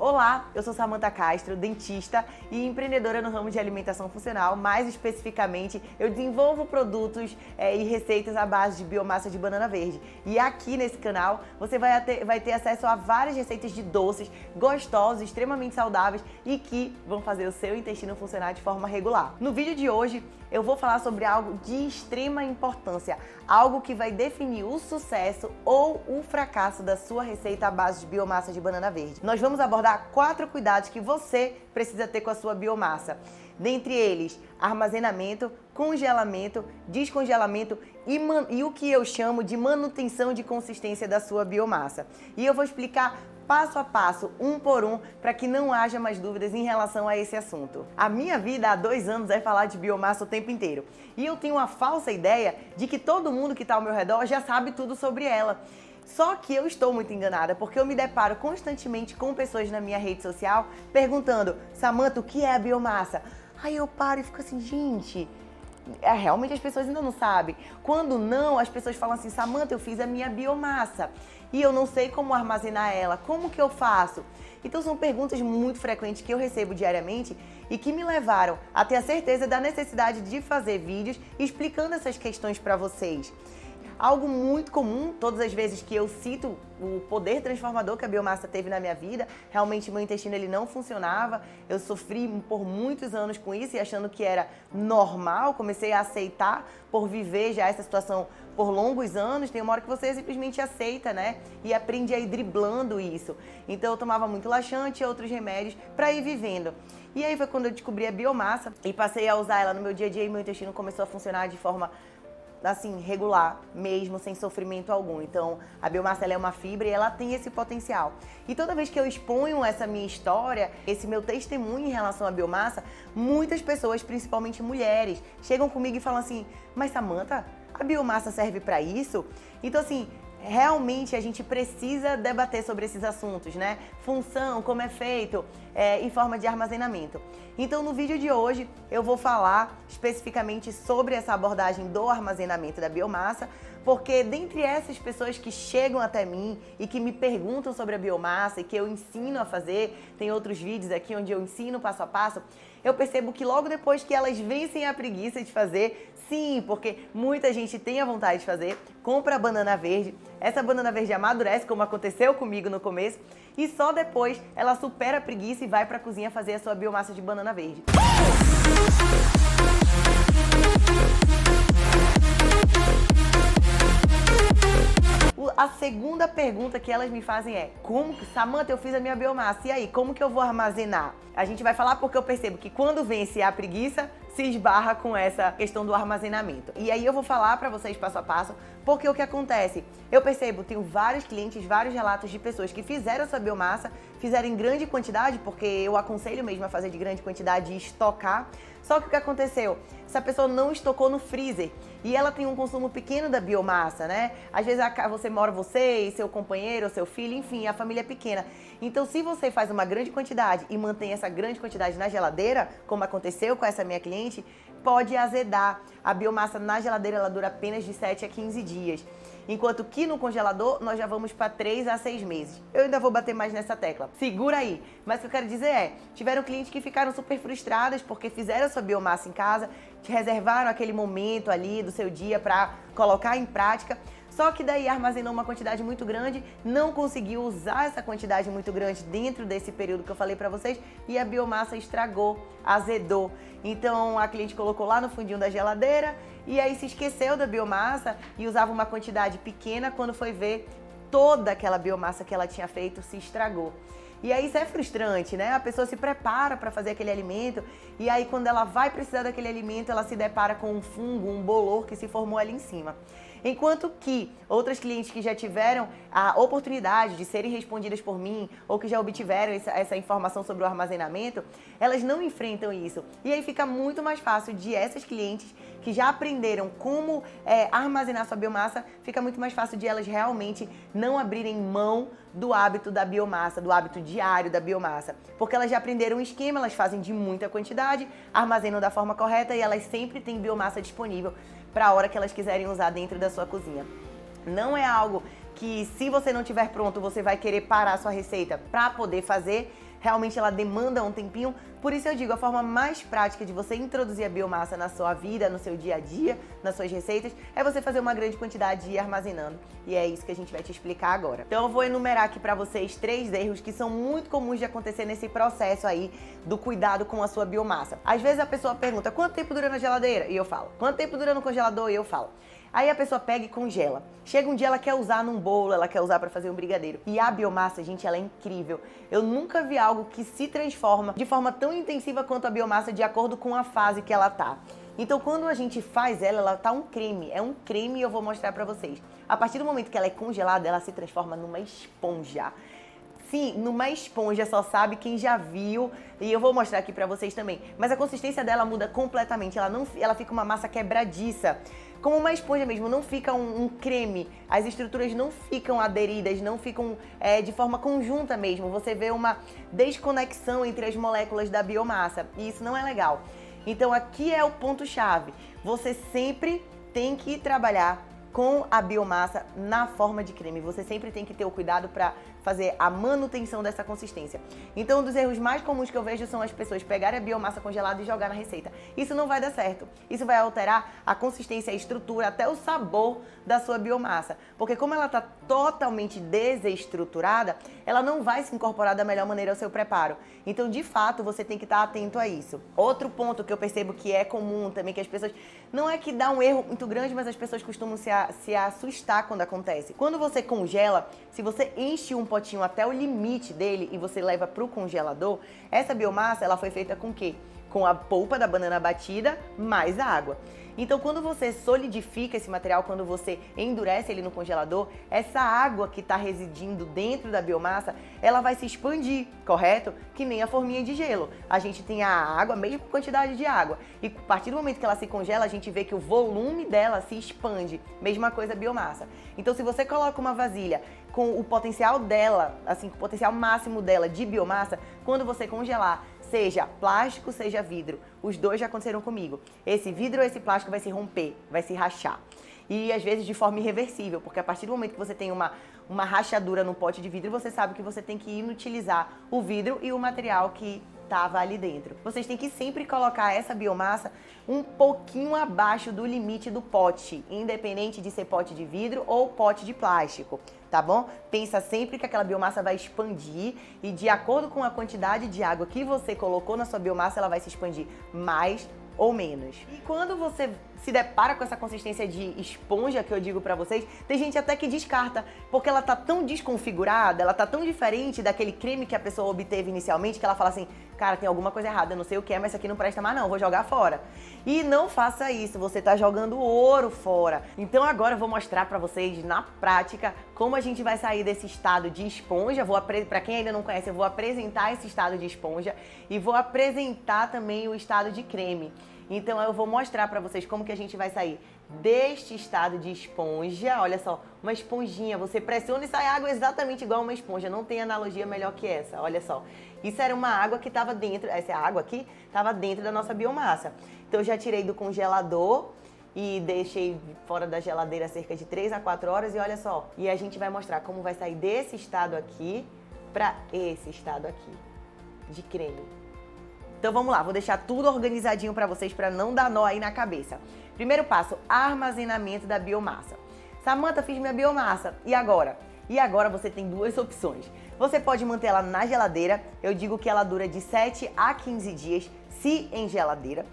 Olá, eu sou Samantha Castro, dentista e empreendedora no ramo de alimentação funcional. Mais especificamente, eu desenvolvo produtos e receitas à base de biomassa de banana verde. E aqui nesse canal você vai ter acesso a várias receitas de doces gostosos, extremamente saudáveis e que vão fazer o seu intestino funcionar de forma regular. No vídeo de hoje eu vou falar sobre algo de extrema importância, algo que vai definir o sucesso ou o fracasso da sua receita à base de biomassa de banana verde. Nós vamos abordar 4 cuidados que você precisa ter com a sua biomassa. Dentre eles, armazenamento, congelamento, descongelamento e o que eu chamo de manutenção de consistência da sua biomassa. E eu vou explicar passo a passo, um por um, para que não haja mais dúvidas em relação a esse assunto. A minha vida há 2 anos é falar de biomassa o tempo inteiro. E eu tenho uma falsa ideia de que todo mundo que está ao meu redor já sabe tudo sobre ela. Só que eu estou muito enganada, porque eu me deparo constantemente com pessoas na minha rede social perguntando: Samantha, o que é a biomassa? Aí eu paro e fico assim, gente, realmente as pessoas ainda não sabem. Quando não, as pessoas falam assim: Samantha, eu fiz a minha biomassa e eu não sei como armazenar ela, como que eu faço? Então são perguntas muito frequentes que eu recebo diariamente e que me levaram a ter a certeza da necessidade de fazer vídeos explicando essas questões para vocês. Algo muito comum, todas as vezes que eu cito o poder transformador que a biomassa teve na minha vida, realmente meu intestino ele não funcionava, eu sofri por muitos anos com isso e achando que era normal, comecei a aceitar por viver já essa situação por longos anos, tem uma hora que você simplesmente aceita, né? E aprende a ir driblando isso. Então eu tomava muito laxante e outros remédios para ir vivendo. E aí foi quando eu descobri a biomassa e passei a usar ela no meu dia a dia e meu intestino começou a funcionar de forma assim, regular, mesmo sem sofrimento algum. Então, a biomassa ela é uma fibra e ela tem esse potencial. E toda vez que eu exponho essa minha história, esse meu testemunho em relação à biomassa, muitas pessoas, principalmente mulheres, chegam comigo e falam assim: mas Samantha, a biomassa serve para isso? Então, assim, realmente a gente precisa debater sobre esses assuntos, né? Função, como é feito, em forma de armazenamento. Então, no vídeo de hoje, eu vou falar especificamente sobre essa abordagem do armazenamento da biomassa, porque dentre essas pessoas que chegam até mim e que me perguntam sobre a biomassa e que eu ensino a fazer, tem outros vídeos aqui onde eu ensino passo a passo, eu percebo que logo depois que elas vencem a preguiça de fazer, sim, porque muita gente tem a vontade de fazer, compra a banana verde, essa banana verde amadurece, como aconteceu comigo no começo, e só depois ela supera a preguiça e vai para a cozinha fazer a sua biomassa de banana verde. A segunda pergunta que elas me fazem é: como, Samantha, eu fiz a minha biomassa, e aí, como que eu vou armazenar? A gente vai falar porque eu percebo que quando vence a preguiça, se esbarra com essa questão do armazenamento. E aí eu vou falar para vocês passo a passo, porque o que acontece? Eu percebo, tenho vários clientes, vários relatos de pessoas que fizeram essa biomassa, fizeram em grande quantidade, porque eu aconselho mesmo a fazer de grande quantidade e estocar. Só que o que aconteceu? Essa pessoa não estocou no freezer e ela tem um consumo pequeno da biomassa, né? Às vezes você e seu companheiro, seu filho, enfim, a família é pequena. Então, se você faz uma grande quantidade e mantém essa grande quantidade na geladeira, como aconteceu com essa minha cliente, pode azedar. A biomassa na geladeira ela dura apenas de 7 a 15 dias. Enquanto que no congelador nós já vamos para 3 a 6 meses. Eu ainda vou bater mais nessa tecla. Segura aí. Mas o que eu quero dizer é, tiveram clientes que ficaram super frustradas porque fizeram a sua biomassa em casa, te reservaram aquele momento ali do seu dia para colocar em prática, só que daí armazenou uma quantidade muito grande, não conseguiu usar essa quantidade muito grande dentro desse período que eu falei para vocês e a biomassa estragou, azedou. Então a cliente colocou lá no fundinho da geladeira e aí se esqueceu da biomassa e usava uma quantidade pequena, quando foi ver, toda aquela biomassa que ela tinha feito se estragou. E aí isso é frustrante, né? A pessoa se prepara para fazer aquele alimento e aí quando ela vai precisar daquele alimento, ela se depara com um fungo, um bolor que se formou ali em cima. Enquanto que outras clientes que já tiveram a oportunidade de serem respondidas por mim ou que já obtiveram essa informação sobre o armazenamento, elas não enfrentam isso. E aí fica muito mais fácil de essas clientes que já aprenderam como armazenar sua biomassa, fica muito mais fácil de elas realmente não abrirem mão do hábito da biomassa, do hábito diário da biomassa. Porque elas já aprenderam um esquema, elas fazem de muita quantidade, armazenam da forma correta e elas sempre têm biomassa disponível para a hora que elas quiserem usar dentro da sua cozinha. Não é algo que, se você não tiver pronto, você vai querer parar a sua receita para poder fazer. realmente ela demanda um tempinho. Por isso eu digo, a forma mais prática de você introduzir a biomassa na sua vida, no seu dia a dia, nas suas receitas, é você fazer uma grande quantidade e ir armazenando. E é isso que a gente vai te explicar agora. Então eu vou enumerar aqui pra vocês 3 erros que são muito comuns de acontecer nesse processo aí do cuidado com a sua biomassa. Às vezes a pessoa pergunta, quanto tempo dura na geladeira? E eu falo. Quanto tempo dura no congelador? E eu falo. Aí a pessoa pega e congela. Chega um dia, ela quer usar num bolo, ela quer usar para fazer um brigadeiro. E a biomassa, gente, ela é incrível. Eu nunca vi algo que se transforma de forma tão intensiva quanto a biomassa de acordo com a fase que ela tá. Então, quando a gente faz ela tá um creme. É um creme e eu vou mostrar para vocês. A partir do momento que ela é congelada, ela se transforma numa esponja. Sim, numa esponja, só sabe quem já viu, e eu vou mostrar aqui pra vocês também. Mas a consistência dela muda completamente, ela fica uma massa quebradiça, como uma esponja mesmo, não fica um creme, as estruturas não ficam aderidas, não ficam de forma conjunta mesmo, você vê uma desconexão entre as moléculas da biomassa, e isso não é legal. Então aqui é o ponto-chave, você sempre tem que trabalhar com a biomassa na forma de creme. Você sempre tem que ter o cuidado para fazer a manutenção dessa consistência. Então, um dos erros mais comuns que eu vejo são as pessoas pegarem a biomassa congelada e jogar na receita. Isso não vai dar certo. Isso vai alterar a consistência, a estrutura, até o sabor da sua biomassa. Porque como ela está totalmente desestruturada, ela não vai se incorporar da melhor maneira ao seu preparo. Então, de fato, você tem que estar atento a isso. Outro ponto que eu percebo que é comum também, que as pessoas... Não é que dá um erro muito grande, mas as pessoas costumam se assustar quando acontece. Quando você congela, se você enche um potinho até o limite dele e você leva para o congelador, essa biomassa ela foi feita com o quê? Com a polpa da banana batida mais a água. Então, quando você solidifica esse material, quando você endurece ele no congelador, essa água que está residindo dentro da biomassa, ela vai se expandir, correto? Que nem a forminha de gelo. A gente tem a água, a mesma quantidade de água. E a partir do momento que ela se congela, a gente vê que o volume dela se expande. Mesma coisa a biomassa. Então, se você coloca uma vasilha com o potencial dela, assim, com o potencial máximo dela de biomassa, quando você congelar, seja plástico, seja vidro, os dois já aconteceram comigo. Esse vidro ou esse plástico vai se romper, vai se rachar. E às vezes de forma irreversível, porque a partir do momento que você tem uma rachadura no pote de vidro, você sabe que você tem que inutilizar o vidro e o material que estava ali dentro. Vocês têm que sempre colocar essa biomassa um pouquinho abaixo do limite do pote, independente de ser pote de vidro ou pote de plástico, tá bom? Pensa sempre que aquela biomassa vai expandir e de acordo com a quantidade de água que você colocou na sua biomassa, ela vai se expandir mais ou menos. E quando você se depara com essa consistência de esponja que eu digo pra vocês, tem gente até que descarta, porque ela tá tão desconfigurada, ela tá tão diferente daquele creme que a pessoa obteve inicialmente, que ela fala assim, cara, tem alguma coisa errada, eu não sei o que é, mas isso aqui não presta mais não, vou jogar fora. E não faça isso, você tá jogando ouro fora. Então agora eu vou mostrar pra vocês, na prática, como a gente vai sair desse estado de esponja. Pra quem ainda não conhece, eu vou apresentar esse estado de esponja e vou apresentar também o estado de creme. Então eu vou mostrar pra vocês como que a gente vai sair deste estado de esponja. Olha só, uma esponjinha, você pressiona e sai água exatamente igual uma esponja, não tem analogia melhor que essa, olha só. Isso era uma água que estava dentro, essa água aqui estava dentro da nossa biomassa. Então eu já tirei do congelador e deixei fora da geladeira cerca de 3 a 4 horas e olha só. E a gente vai mostrar como vai sair desse estado aqui para esse estado aqui, de creme. Então vamos lá, vou deixar tudo organizadinho para vocês para não dar nó aí na cabeça. Primeiro passo, armazenamento da biomassa. Samanta, fiz minha biomassa, e agora? E agora você tem duas opções. Você pode manter ela na geladeira, eu digo que ela dura de 7 a 15 dias, se em geladeira.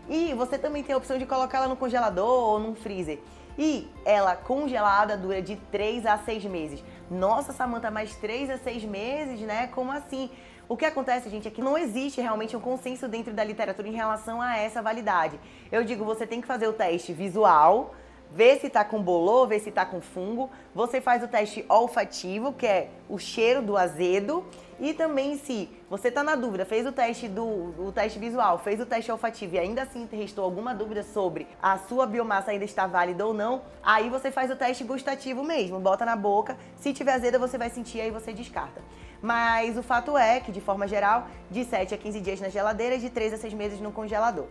E você também tem a opção de colocar ela no congelador ou num freezer. E ela congelada dura de 3 a 6 meses. Nossa, Samanta, mais 3 a 6 meses, né? Como assim? O que acontece, gente, é que não existe realmente um consenso dentro da literatura em relação a essa validade. Eu digo, você tem que fazer o teste visual, ver se tá com bolor, ver se tá com fungo. Você faz o teste olfativo, que é o cheiro do azedo. E também se você tá na dúvida, fez o teste visual, fez o teste olfativo e ainda assim restou alguma dúvida sobre a sua biomassa ainda está válida ou não, aí você faz o teste gustativo mesmo, bota na boca, se tiver azeda você vai sentir, aí você descarta. Mas o fato é que, de forma geral, de 7 a 15 dias na geladeira e de 3 a 6 meses no congelador.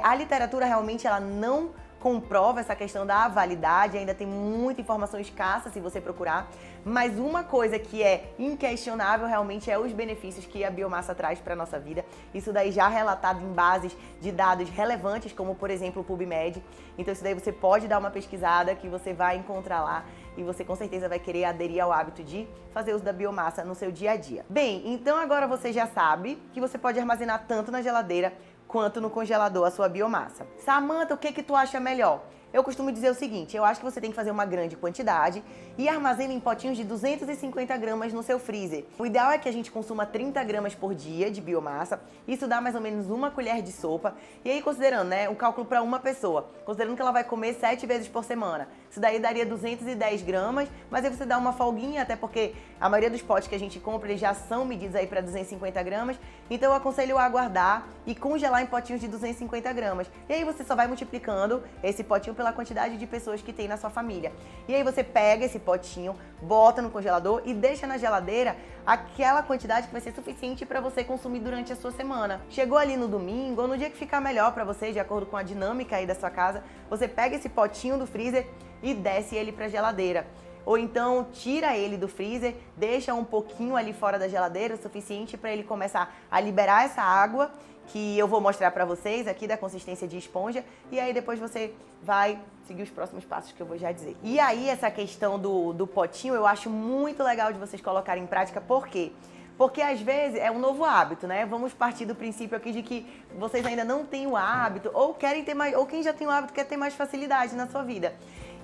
A literatura realmente ela não comprova essa questão da validade, ainda tem muita informação escassa se você procurar, mas uma coisa que é inquestionável realmente é os benefícios que a biomassa traz para a nossa vida. Isso daí já relatado em bases de dados relevantes, como por exemplo o PubMed. Então isso daí você pode dar uma pesquisada que você vai encontrar lá e você com certeza vai querer aderir ao hábito de fazer uso da biomassa no seu dia a dia. Bem, então agora você já sabe que você pode armazenar tanto na geladeira quanto no congelador a sua biomassa. Samantha, o que tu acha melhor? Eu costumo dizer o seguinte, eu acho que você tem que fazer uma grande quantidade e armazena em potinhos de 250 gramas no seu freezer. O ideal é que a gente consuma 30 gramas por dia de biomassa, isso dá mais ou menos uma colher de sopa. E aí considerando, né, um cálculo para uma pessoa, considerando que ela vai comer 7 vezes por semana, isso daí daria 210 gramas, mas aí você dá uma folguinha, até porque a maioria dos potes que a gente compra, eles já são medidos aí para 250 gramas, então eu aconselho a guardar e congelar em potinhos de 250 gramas. E aí você só vai multiplicando esse potinho pela quantidade de pessoas que tem na sua família. E aí você pega esse potinho, bota no congelador e deixa na geladeira aquela quantidade que vai ser suficiente para você consumir durante a sua semana. Chegou ali no domingo ou no dia que ficar melhor para você, de acordo com a dinâmica aí da sua casa, você pega esse potinho do freezer e desce ele para a geladeira. Ou então tira ele do freezer, deixa um pouquinho ali fora da geladeira, o suficiente para ele começar a liberar essa água que eu vou mostrar para vocês aqui da consistência de esponja, e aí depois você vai seguir os próximos passos que eu vou já dizer. E aí essa questão do potinho eu acho muito legal de vocês colocarem em prática, por quê? Porque às vezes é um novo hábito, né? Vamos partir do princípio aqui de que vocês ainda não têm o hábito, ou querem ter mais, ou quem já tem o hábito quer ter mais facilidade na sua vida.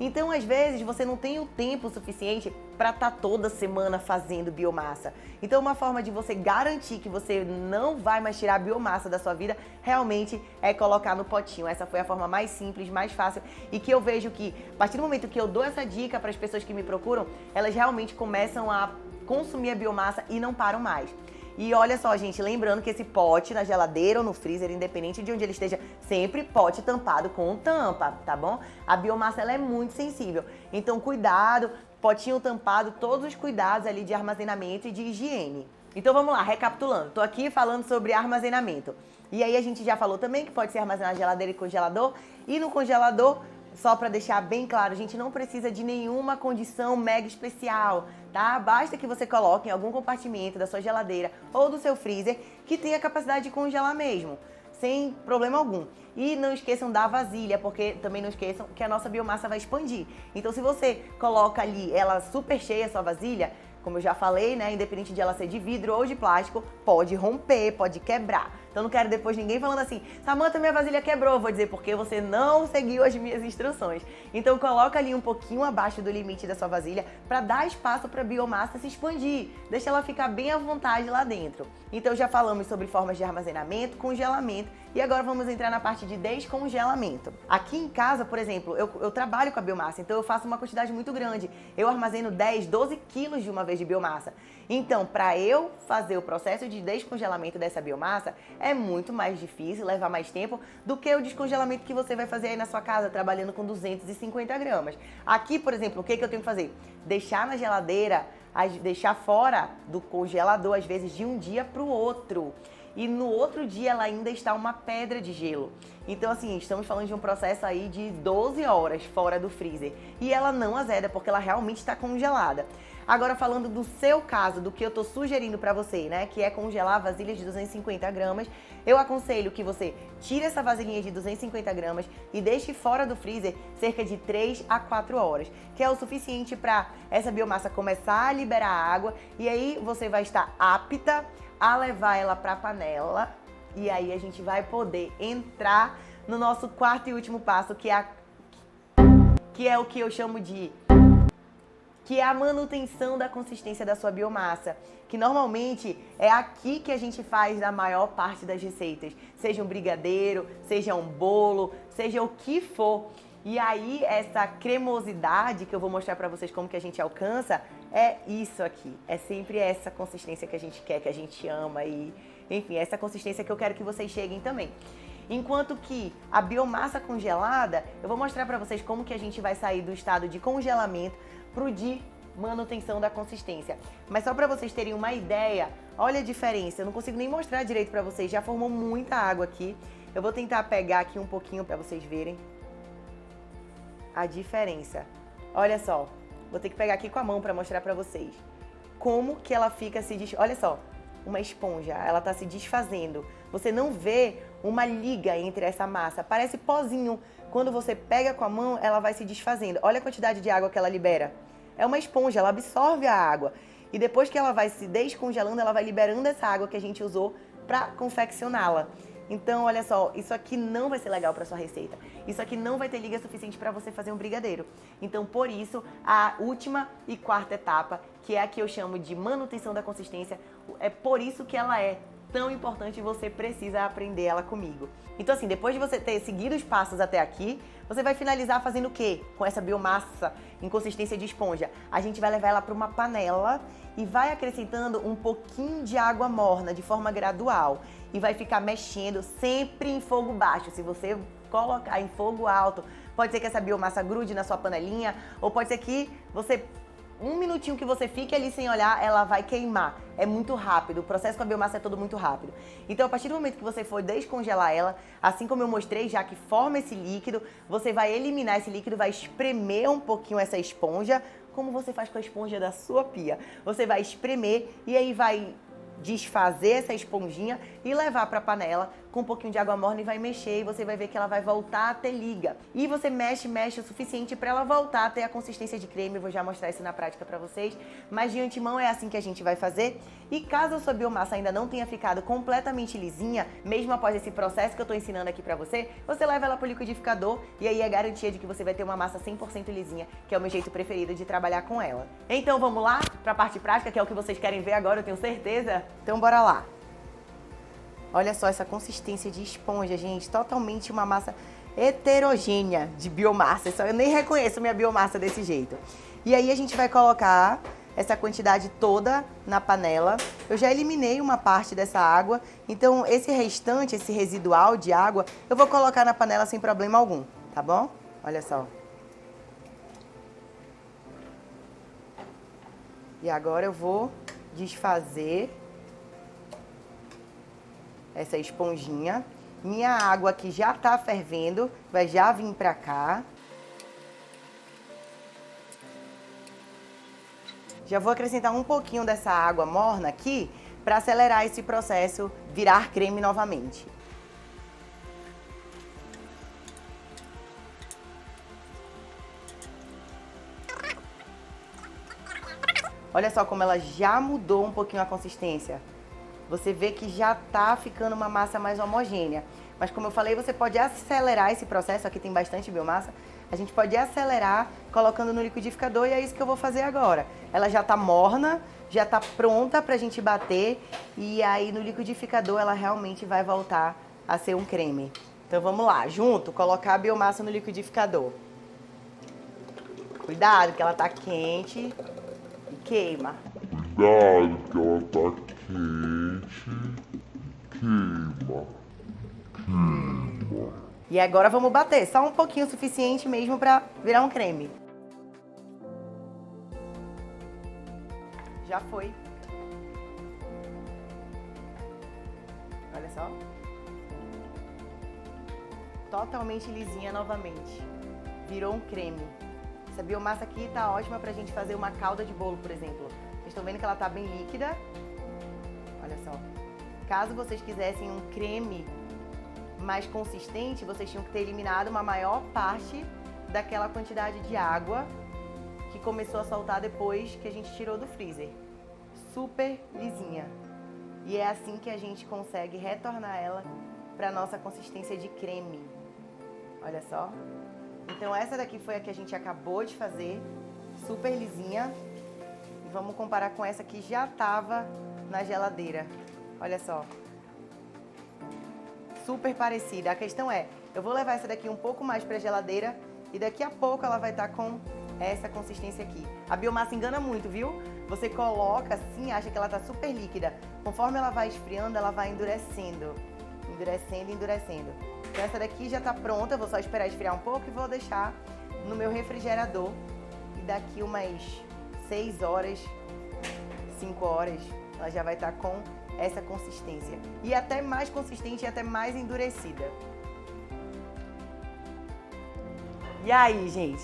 Então, às vezes, você não tem o tempo suficiente para estar toda semana fazendo biomassa. Então, uma forma de você garantir que você não vai mais tirar a biomassa da sua vida, realmente é colocar no potinho. Essa foi a forma mais simples, mais fácil e que eu vejo que, a partir do momento que eu dou essa dica para as pessoas que me procuram, elas realmente começam a consumir a biomassa e não param mais. E olha só, gente, lembrando que esse pote na geladeira ou no freezer, independente de onde ele esteja, sempre pote tampado com tampa, tá bom? A biomassa, ela é muito sensível. Então, cuidado, potinho tampado, todos os cuidados ali de armazenamento e de higiene. Então, vamos lá, recapitulando. Tô aqui falando sobre armazenamento. E aí, a gente já falou também que pode ser armazenado na geladeira e congelador. E no congelador, só para deixar bem claro, a gente não precisa de nenhuma condição mega especial, tá? Basta que você coloque em algum compartimento da sua geladeira ou do seu freezer que tenha capacidade de congelar mesmo, sem problema algum. E não esqueçam da vasilha, porque também não esqueçam que a nossa biomassa vai expandir. Então, se você coloca ali ela super cheia, a sua vasilha, como eu já falei, né, independente de ela ser de vidro ou de plástico, pode romper, pode quebrar. Então não quero depois ninguém falando assim, Samantha, minha vasilha quebrou. Vou dizer porque você não seguiu as minhas instruções. Então coloca ali um pouquinho abaixo do limite da sua vasilha para dar espaço para a biomassa se expandir. Deixa ela ficar bem à vontade lá dentro. Então já falamos sobre formas de armazenamento, congelamento e agora vamos entrar na parte de descongelamento. Aqui em casa, por exemplo, eu trabalho com a biomassa, então eu faço uma quantidade muito grande. Eu armazeno 10, 12 quilos de uma vez de biomassa. Então, para eu fazer o processo de descongelamento dessa biomassa, é muito mais difícil, leva mais tempo do que o descongelamento que você vai fazer aí na sua casa, trabalhando com 250 gramas. Aqui, por exemplo, o que eu tenho que fazer? Deixar na geladeira, deixar fora do congelador, às vezes, de um dia para o outro. E no outro dia ela ainda está uma pedra de gelo. Então, assim, estamos falando de um processo aí de 12 horas fora do freezer. E ela não azeda, porque ela realmente está congelada. Agora, falando do seu caso, do que eu tô sugerindo pra você, né, que é congelar vasilhas de 250 gramas, eu aconselho que você tire essa vasilhinha de 250 gramas e deixe fora do freezer cerca de 3 a 4 horas, que é o suficiente para essa biomassa começar a liberar água e aí você vai estar apta a levar ela pra panela e aí a gente vai poder entrar no nosso quarto e último passo, que é o que eu chamo de a manutenção da consistência da sua biomassa, que normalmente é aqui que a gente faz a maior parte das receitas, seja um brigadeiro, seja um bolo, seja o que for. E aí essa cremosidade que eu vou mostrar pra vocês como que a gente alcança é isso aqui, é sempre essa consistência que a gente quer, que a gente ama e, enfim, essa consistência que eu quero que vocês cheguem também. Enquanto que a biomassa congelada, eu vou mostrar pra vocês como que a gente vai sair do estado de congelamento pro de manutenção da consistência. Mas só para vocês terem uma ideia, olha a diferença, eu não consigo nem mostrar direito para vocês, já formou muita água aqui. Eu vou tentar pegar aqui um pouquinho para vocês verem. a diferença. Olha só, vou ter que pegar aqui com a mão para mostrar para vocês como que ela fica olha só, uma esponja, ela tá se desfazendo. Você não vê uma liga entre essa massa, parece pozinho. Quando você pega com a mão, ela vai se desfazendo. Olha a quantidade de água que ela libera. É uma esponja, ela absorve a água. E depois que ela vai se descongelando, ela vai liberando essa água que a gente usou para confeccioná-la. Então, olha só, isso aqui não vai ser legal para sua receita. Isso aqui não vai ter liga suficiente para você fazer um brigadeiro. Então, por isso, a última e quarta etapa, que é a que eu chamo de manutenção da consistência, é por isso que ela é tão importante e você precisa aprender ela comigo. Então, assim, depois de você ter seguido os passos até aqui, você vai finalizar fazendo o quê? Com essa biomassa em consistência de esponja. A gente vai levar ela para uma panela e vai acrescentando um pouquinho de água morna de forma gradual. E vai ficar mexendo sempre em fogo baixo. Se você colocar em fogo alto, pode ser que essa biomassa grude na sua panelinha, ou pode ser que você... Um minutinho que você fique ali sem olhar, ela vai queimar. É muito rápido, o processo com a biomassa é todo muito rápido. Então, a partir do momento que você for descongelar ela, assim como eu mostrei, já que forma esse líquido, você vai eliminar esse líquido, vai espremer um pouquinho essa esponja, como você faz com a esponja da sua pia. Você vai espremer e aí vai desfazer essa esponjinha e levar para a panela com um pouquinho de água morna e vai mexer e você vai ver que ela vai voltar a ter liga. E você mexe o suficiente para ela voltar a ter a consistência de creme. Eu vou já mostrar isso na prática para vocês, mas de antemão é assim que a gente vai fazer. E caso a sua biomassa ainda não tenha ficado completamente lisinha, mesmo após esse processo que eu estou ensinando aqui para você, você leva ela para o liquidificador e aí é garantia de que você vai ter uma massa 100% lisinha, que é o meu jeito preferido de trabalhar com ela. Então vamos lá para a parte prática, que é o que vocês querem ver agora, eu tenho certeza. Então bora lá. Olha só essa consistência de esponja, gente, totalmente uma massa heterogênea de biomassa. Eu nem reconheço minha biomassa desse jeito. E aí a gente vai colocar essa quantidade toda na panela. Eu já eliminei uma parte dessa água, então esse restante, esse residual de água, eu vou colocar na panela sem problema algum, tá bom? Olha só. E agora eu vou desfazer essa esponjinha. Minha água aqui já tá fervendo, vai já vir pra cá. Já vou acrescentar um pouquinho dessa água morna aqui para acelerar esse processo virar creme novamente. Olha só como ela já mudou um pouquinho a consistência. Você vê que já tá ficando uma massa mais homogênea. Mas como eu falei, você pode acelerar esse processo, aqui tem bastante biomassa, a gente pode acelerar colocando no liquidificador e é isso que eu vou fazer agora. Ela já tá morna, já tá pronta pra gente bater e aí no liquidificador ela realmente vai voltar a ser um creme. Então vamos lá, junto, colocar a biomassa no liquidificador. Cuidado que ela tá quente e queima. Cuidado que ela tá quente, queima. E agora vamos bater, só um pouquinho o suficiente mesmo pra virar um creme. Já foi. Olha só. Totalmente lisinha novamente. Virou um creme. Essa biomassa aqui tá ótima pra gente fazer uma calda de bolo, por exemplo. Vocês estão vendo que ela tá bem líquida? Olha só. Caso vocês quisessem um creme mais consistente, vocês tinham que ter eliminado uma maior parte daquela quantidade de água que começou a soltar depois que a gente tirou do freezer. Super lisinha. E é assim que a gente consegue retornar ela para nossa consistência de creme. Olha só. Então essa daqui foi a que a gente acabou de fazer, super lisinha. E vamos comparar com essa que já estava na geladeira. Olha só. Super parecida. A questão é, eu vou levar essa daqui um pouco mais para a geladeira e daqui a pouco ela vai estar com essa consistência aqui. A biomassa engana muito, viu? Você coloca assim, acha que ela tá super líquida. Conforme ela vai esfriando, ela vai endurecendo. Endurecendo, endurecendo. Então essa daqui já tá pronta, eu vou só esperar esfriar um pouco e vou deixar no meu refrigerador. E daqui umas 6 horas, 5 horas, ela já vai estar com essa consistência. E até mais consistente e até mais endurecida. E aí, gente?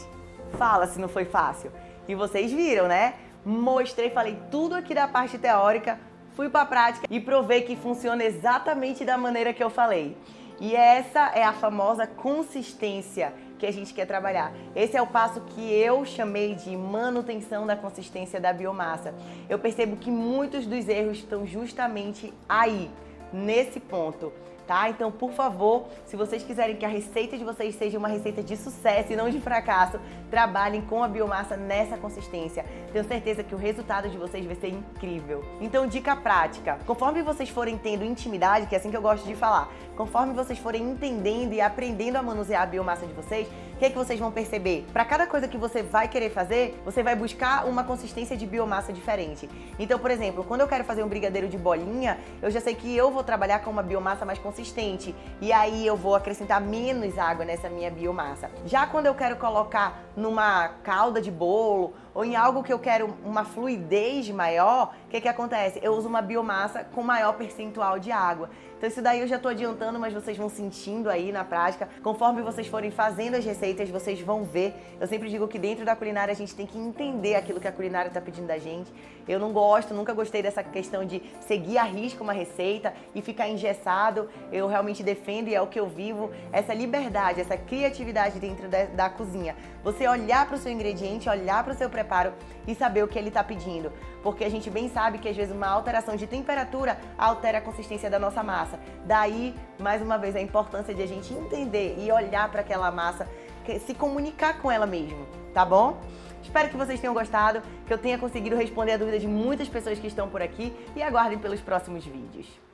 Fala se não foi fácil. E vocês viram, né? Mostrei, falei tudo aqui da parte teórica, fui pra prática e provei que funciona exatamente da maneira que eu falei. E essa é a famosa consistência que a gente quer trabalhar. Esse é o passo que eu chamei de manutenção da consistência da biomassa. Eu percebo que muitos dos erros estão justamente aí, nesse ponto. Tá? Então, por favor, se vocês quiserem que a receita de vocês seja uma receita de sucesso e não de fracasso, trabalhem com a biomassa nessa consistência. Tenho certeza que o resultado de vocês vai ser incrível. Então, dica prática. Conforme vocês forem tendo intimidade, que é assim que eu gosto de falar, conforme vocês forem entendendo e aprendendo a manusear a biomassa de vocês, o que é que vocês vão perceber? Para cada coisa que você vai querer fazer, você vai buscar uma consistência de biomassa diferente. Então, por exemplo, quando eu quero fazer um brigadeiro de bolinha, eu já sei que eu vou trabalhar com uma biomassa mais consistente. E aí eu vou acrescentar menos água nessa minha biomassa. Já quando eu quero colocar numa calda de bolo ou em algo que eu quero uma fluidez maior, o que acontece? Eu uso uma biomassa com maior percentual de água. Então isso daí eu já estou adiantando, mas vocês vão sentindo aí na prática. Conforme vocês forem fazendo as receitas, vocês vão ver. Eu sempre digo que dentro da culinária a gente tem que entender aquilo que a culinária está pedindo da gente. Eu não gosto, nunca gostei dessa questão de seguir à risca uma receita e ficar engessado. Eu realmente defendo, e é o que eu vivo, essa liberdade, essa criatividade dentro da cozinha. Você olhar para o seu ingrediente, olhar para o seu preparo e saber o que ele está pedindo. Porque a gente bem sabe que às vezes uma alteração de temperatura altera a consistência da nossa massa. Daí, mais uma vez, a importância de a gente entender e olhar para aquela massa, se comunicar com ela mesmo, tá bom? Espero que vocês tenham gostado, que eu tenha conseguido responder a dúvida de muitas pessoas que estão por aqui e aguardem pelos próximos vídeos.